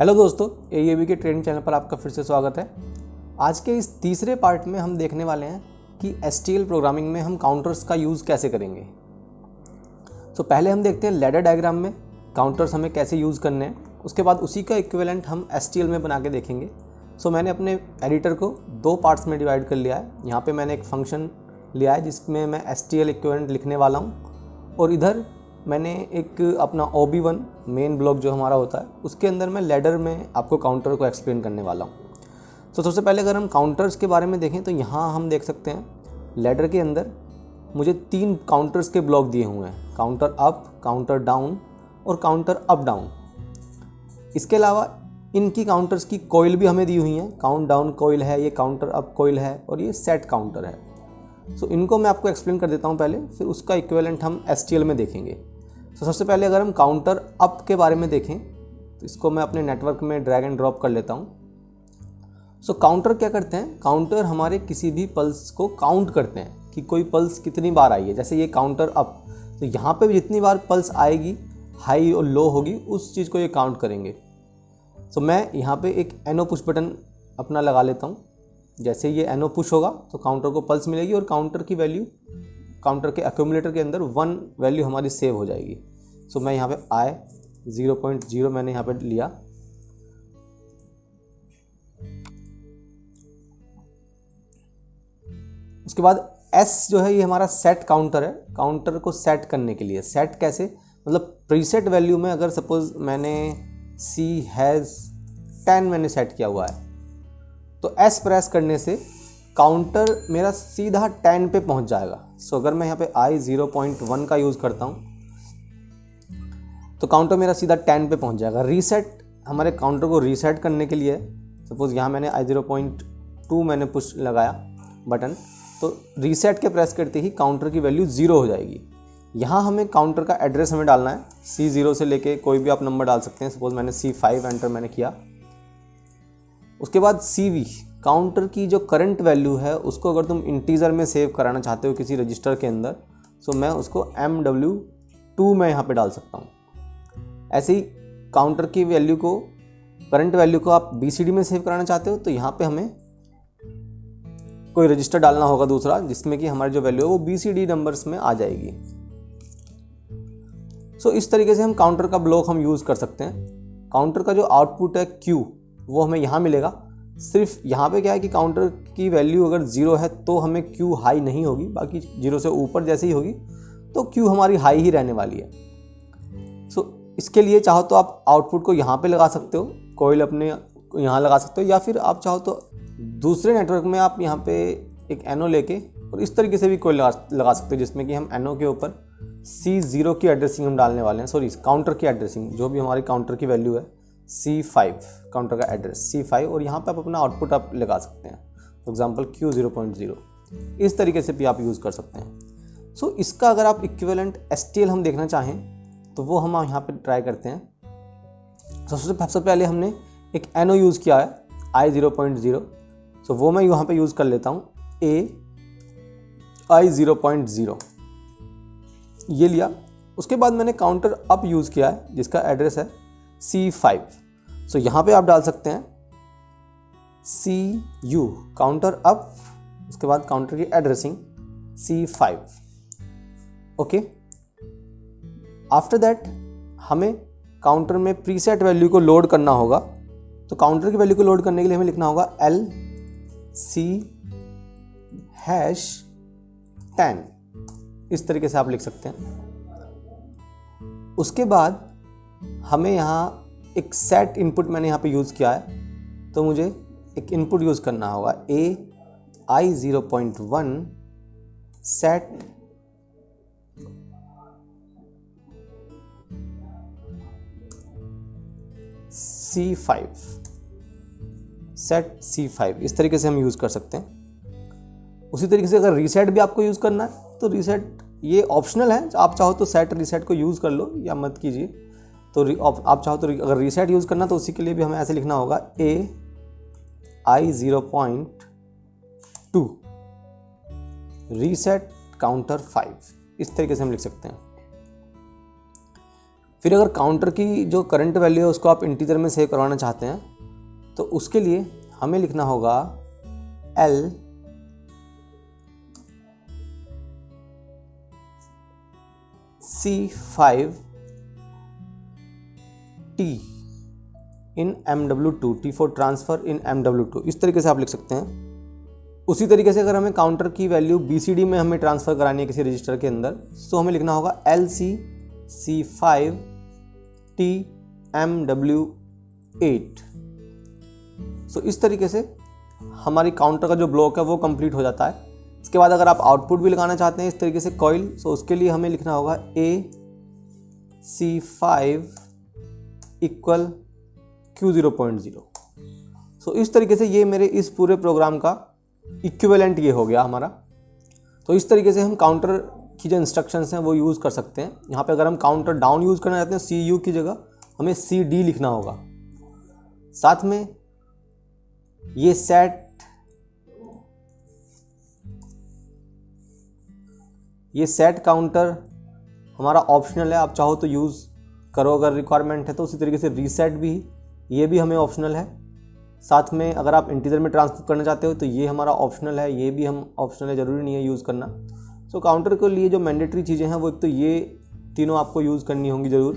Hello दोस्तों, AEAB के training channel पर आपका फिर से स्वागत है। आज के इस तीसरे पार्ट में हम देखने वाले हैं कि STL प्रोग्रामिंग में हम काउंटर्स का यूज़ कैसे करेंगे। तो पहले हम देखते हैं लैडर डायग्राम में काउंटर्स हमें कैसे यूज़ करने हैं। उसके बाद उसी का इक्विवेलेंट हम STL में बना के देखेंगे। मैंने अपने एडिटर को दो पार्ट्स में डिवाइड कर लिया है। यहाँ पे मैंने एक फंक्शन लिया है जिसमें मैं STL इक्विवेलेंट लिखने वाला हूँ, और इधर मैंने एक अपना OB1 मेन ब्लॉक जो हमारा होता है उसके अंदर मैं लैडर में आपको काउंटर को एक्सप्लेन करने वाला हूँ। सबसे पहले अगर हम काउंटर्स के बारे में देखें तो यहाँ हम देख सकते हैं लैडर के अंदर मुझे 3 काउंटर्स के ब्लॉक दिए हुए हैं, काउंटर अप, काउंटर डाउन और काउंटर अप डाउन। इसके अलावा इनकी काउंटर्स की कॉइल भी हमें दी हुई है, काउंट डाउन कॉइल है, ये काउंटर अप कॉइल है और ये सेट काउंटर है। इनको मैं आपको एक्सप्लेन कर देता हूँ पहले, फिर उसका इक्विवेलेंट हम STL में देखेंगे। सबसे पहले अगर हम काउंटर अप के बारे में देखें तो इसको मैं अपने नेटवर्क में ड्रैग एंड ड्रॉप कर लेता हूँ। काउंटर क्या करते हैं, काउंटर हमारे किसी भी पल्स को काउंट करते हैं कि कोई पल्स कितनी बार आई है। जैसे ये काउंटर अप, तो यहाँ पे भी जितनी बार पल्स आएगी, हाई और लो होगी, उस चीज़ को ये काउंट करेंगे। मैं यहाँ पे एक NO पुश बटन अपना लगा लेता हूँ। जैसे ये NO पुश होगा तो काउंटर को पल्स मिलेगी और काउंटर की वैल्यू, काउंटर के एक्यूमुलेटर के अंदर 1 वैल्यू हमारी सेव हो जाएगी। मैं यहाँ पे I 0.0 मैंने यहाँ पे लिया। उसके बाद S जो है ये हमारा सेट काउंटर है, काउंटर को सेट करने के लिए। सेट कैसे, मतलब प्रीसेट वैल्यू में अगर सपोज मैंने C हैज़ 10 मैंने सेट किया हुआ है तो S प्रेस करने से काउंटर मेरा सीधा 10 पे पहुंच जाएगा। अगर मैं यहाँ पे I 0.1 का यूज़ करता हूँ तो काउंटर मेरा सीधा 10 पे पहुंच जाएगा। रीसेट हमारे काउंटर को रीसेट करने के लिए, सपोज़ यहाँ मैंने I 0.2 मैंने पुश लगाया बटन, तो रीसेट के प्रेस करते ही काउंटर की वैल्यू 0 हो जाएगी। यहाँ हमें काउंटर का एड्रेस हमें डालना है, C0 से लेके कोई भी आप नंबर डाल सकते हैं। सपोज़ मैंने C5 एंटर मैंने किया। उसके बाद CV, काउंटर की जो करंट वैल्यू है उसको अगर तुम इंटीजर में सेव कराना चाहते हो किसी रजिस्टर के अंदर, मैं उसको MW2 में यहाँ पे डाल सकता हूँ। ऐसे ही काउंटर की वैल्यू को, करंट वैल्यू को आप BCD में सेव कराना चाहते हो तो यहाँ पे हमें कोई रजिस्टर डालना होगा दूसरा, जिसमें कि हमारी जो वैल्यू है वो BCD नंबर्स में आ जाएगी। इस तरीके से हम काउंटर का ब्लॉक हम यूज़ कर सकते हैं। काउंटर का जो आउटपुट है Q वो हमें यहाँ मिलेगा। सिर्फ यहाँ पे क्या है कि काउंटर की वैल्यू अगर 0 है तो हमें Q हाई नहीं होगी, बाकी 0 से ऊपर जैसे ही होगी तो Q हमारी हाई ही रहने वाली है। इसके लिए चाहो तो आप आउटपुट को यहाँ पे लगा सकते हो, कॉइल अपने यहाँ लगा सकते हो, या फिर आप चाहो तो दूसरे नेटवर्क में आप यहाँ पे एक NO लेके और इस तरीके से भी कॉइल लगा सकते हो, जिसमें कि हम NO के ऊपर C0 की एड्रेसिंग हम डालने वाले हैं, सॉरी काउंटर की एड्रेसिंग, जो भी हमारी काउंटर की वैल्यू है C5, काउंटर का एड्रेस C5, और यहाँ पे आप अपना आउटपुट आप लगा सकते हैं, फॉर एग्जांपल Q 0.0। इस तरीके से भी आप यूज़ कर सकते हैं। इसका अगर आप इक्विवेलेंट STL हम देखना चाहें तो वो हम यहाँ पे ट्राई करते हैं। सबसे पहले हमने एक NO यूज़ किया है I 0.0, वो मैं यहाँ पे यूज़ कर लेता हूँ I 0.0, ये लिया। उसके बाद मैंने काउंटर अप यूज़ किया है जिसका एड्रेस है C5। यहाँ पे आप डाल सकते हैं CU, काउंटर अप, उसके बाद काउंटर की addressing C5। Okay, after that हमें काउंटर में प्रीसेट वैल्यू को लोड करना होगा। काउंटर की वैल्यू को लोड करने के लिए हमें लिखना होगा LC हैश 10, इस तरीके से आप लिख सकते हैं। उसके बाद हमें यहाँ एक सेट इनपुट मैंने यहाँ पे यूज़ किया है, तो मुझे एक इनपुट यूज़ करना होगा I 0.1 set C5, set C5, इस तरीके से हम यूज़ कर सकते हैं। उसी तरीके से अगर रीसेट भी आपको यूज़ करना है तो रीसेट ये ऑप्शनल है, आप चाहो तो सेट रीसेट को यूज़ कर लो या मत कीजिए। आप चाहो तो अगर रीसेट यूज़ करना तो उसी के लिए भी हमें ऐसे लिखना होगा I 0.2 रीसेट काउंटर 5, इस तरीके से हम लिख सकते हैं। फिर अगर काउंटर की जो करंट वैल्यू है उसको आप इंटीजर में सेव करवाना चाहते हैं तो उसके लिए हमें लिखना होगा L C5 T in MW2, T for transfer in MW2, इस तरीके से आप लिख सकते हैं। उसी तरीके से अगर हमें काउंटर की वैल्यू BCD में हमें ट्रांसफ़र करानी है किसी रजिस्टर के अंदर, तो हमें लिखना होगा LC C5 T MW8। सो इस तरीके से हमारी काउंटर का जो ब्लॉक है वो कंप्लीट हो जाता है। इसके बाद अगर आप आउटपुट भी लगाना चाहते हैं इस तरीके से कॉइल, सो उसके लिए हमें लिखना होगा AC5 इक्वल Q0.0। सो इस तरीके से ये मेरे इस पूरे प्रोग्राम का इक्विवेलेंट ये हो गया हमारा। तो इस तरीके से हम काउंटर की जो इंस्ट्रक्शंस हैं वो यूज़ कर सकते हैं। यहाँ पे अगर हम काउंटर डाउन यूज़ करना चाहते हैं CU की जगह हमें CD लिखना होगा। साथ में ये सेट काउंटर हमारा ऑप्शनल है, आप चाहो तो यूज़ करो अगर रिक्वायरमेंट है तो। उसी तरीके से रीसेट भी, ये भी हमें ऑप्शनल है। साथ में अगर आप इंटीजर में ट्रांसफर करना चाहते हो तो ये हमारा ऑप्शनल है, ये भी हम ऑप्शनल है, ज़रूरी नहीं है यूज़ करना। सो काउंटर के लिए जो मैंडेटरी चीज़ें हैं वो एक तो ये तीनों आपको यूज़ करनी होंगी ज़रूर।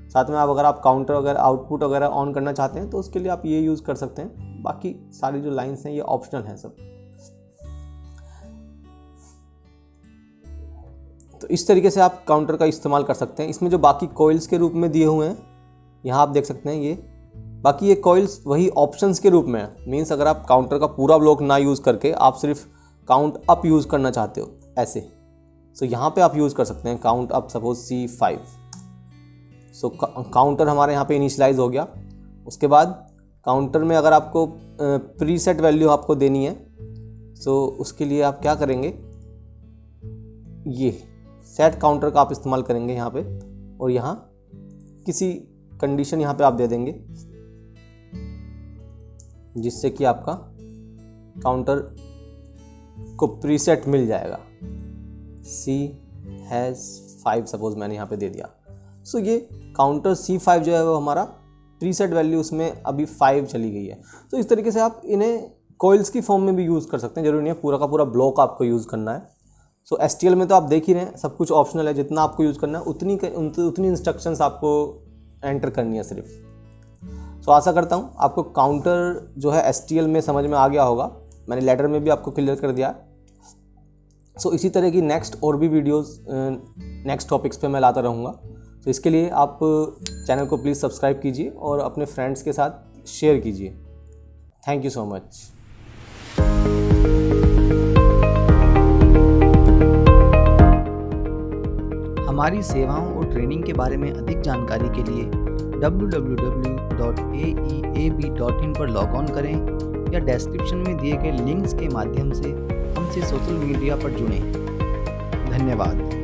साथ में अगर आप काउंटर वगैरह आउटपुट वगैरह ऑन करना चाहते हैं तो उसके लिए आप ये यूज़ कर सकते हैं। बाकी सारी जो लाइन्स हैं ये ऑप्शनल हैं सब। तो इस तरीके से आप काउंटर का इस्तेमाल कर सकते हैं। इसमें जो बाकी कॉइल्स के रूप में दिए हुए हैं यहाँ आप देख सकते हैं, ये बाकी ये कॉइल्स वही ऑप्शंस के रूप में है। मीन्स अगर आप काउंटर का पूरा ब्लॉक ना यूज़ करके आप सिर्फ काउंट अप यूज़ करना चाहते हो ऐसे, सो यहाँ पे आप यूज़ कर सकते हैं काउंट अप सपोज C5। सो काउंटर हमारे यहाँ पे इनिशियलाइज हो गया। उसके बाद काउंटर में अगर आपको प्रीसेट वैल्यू आपको देनी है सो उसके लिए आप क्या करेंगे, ये सेट काउंटर का आप इस्तेमाल करेंगे यहाँ पे, और यहाँ किसी कंडीशन यहाँ पे आप दे देंगे जिससे कि आपका काउंटर को प्रीसेट मिल जाएगा। C5 सपोज मैंने यहाँ पे दे दिया। सो ये काउंटर C5 जो है वो हमारा प्रीसेट वैल्यू उसमें अभी 5 चली गई है। तो इस तरीके से आप इन्हें कॉइल्स की फॉर्म में भी यूज़ कर सकते हैं, जरूरी नहीं है पूरा का पूरा ब्लॉक आपको यूज़ करना है। सो STL में तो आप देख ही रहे हैं सब कुछ ऑप्शनल है, जितना आपको यूज़ करना है उतनी इंस्ट्रक्शंस आपको एंटर करनी है सिर्फ। सो आशा करता हूँ आपको काउंटर जो है STL में समझ में आ गया होगा। मैंने लेटर में भी आपको क्लियर कर दिया। सो इसी तरह की नेक्स्ट और भी वीडियोस नेक्स्ट टॉपिक्स पे मैं लाता रहूँगा। तो इसके लिए आप चैनल को प्लीज़ सब्सक्राइब कीजिए और अपने फ्रेंड्स के साथ शेयर कीजिए। Thank you so much. हमारी सेवाओं और ट्रेनिंग के बारे में अधिक जानकारी के लिए www.aeab.in पर लॉग ऑन करें या डिस्क्रिप्शन में दिए गए लिंक्स के माध्यम से हमसे सोशल मीडिया पर जुड़ें। धन्यवाद।